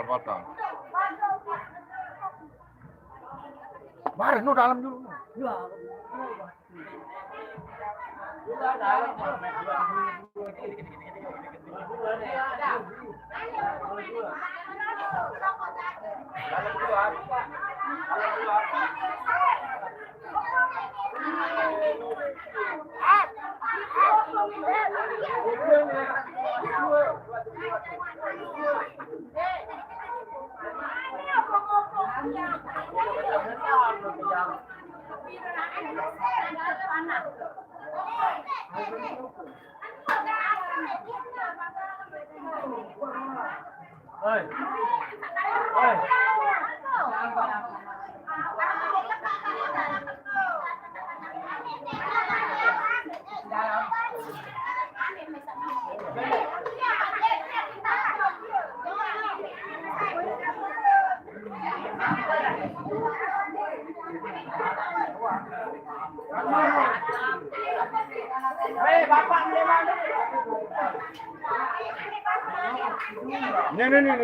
Botol. Mari nu dalam dulu.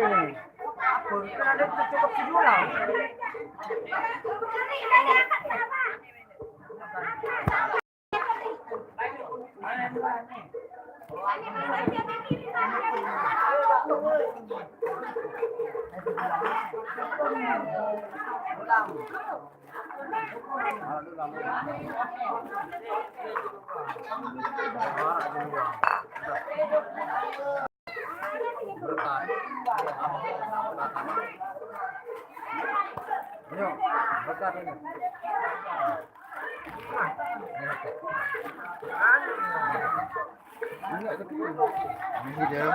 Nih. Ada cukup sejulah. Ini dia.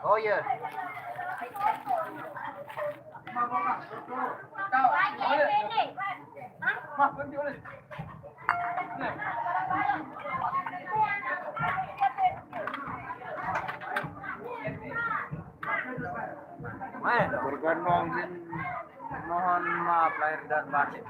Oh iya. Mohon maaf lahir dan batin.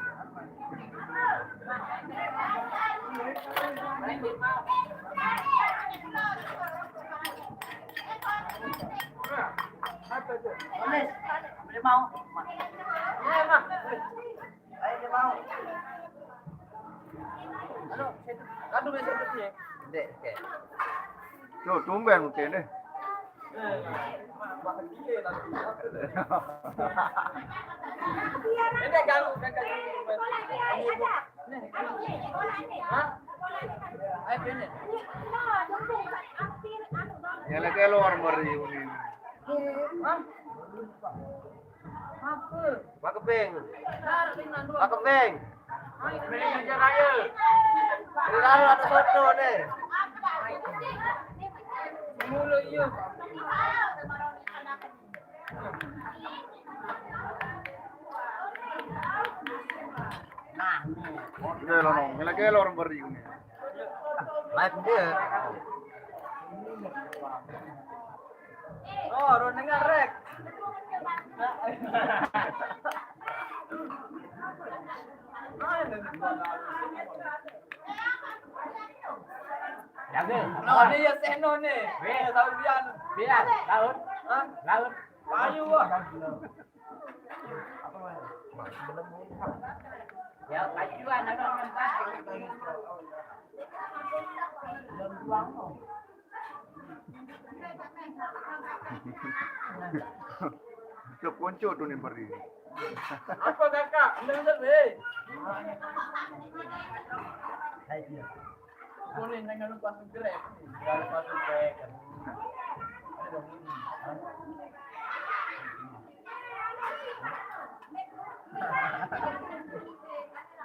Tuh, tumben mungkin deh. Ya lagi keluar meri ini. Pakepeng. Meja raya. Lalu ada foto deh. Mulu iya. Udah loh, lagi orang beri ini. Live dia. Oh, ronengan rek. Jaga. Oh, dia seno nih. Biar tahun biar. Laut. Laut. Payu. Ya, kajuan ano naman ba? Tuh ponco tuh nih berdiri. Apa kakak? Bener deh. Boleh jangan lupa subscribe. Jangan lupa subscribe.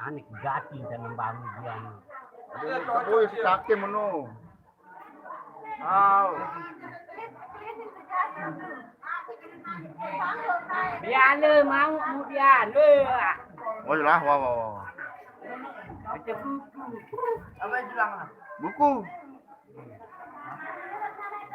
Anik gati dan membangun dia. Aduh, si kakek menu. Aw. Biar le mau biar le. Oh lah, wah. Baca buku. Apa bilang? Buku.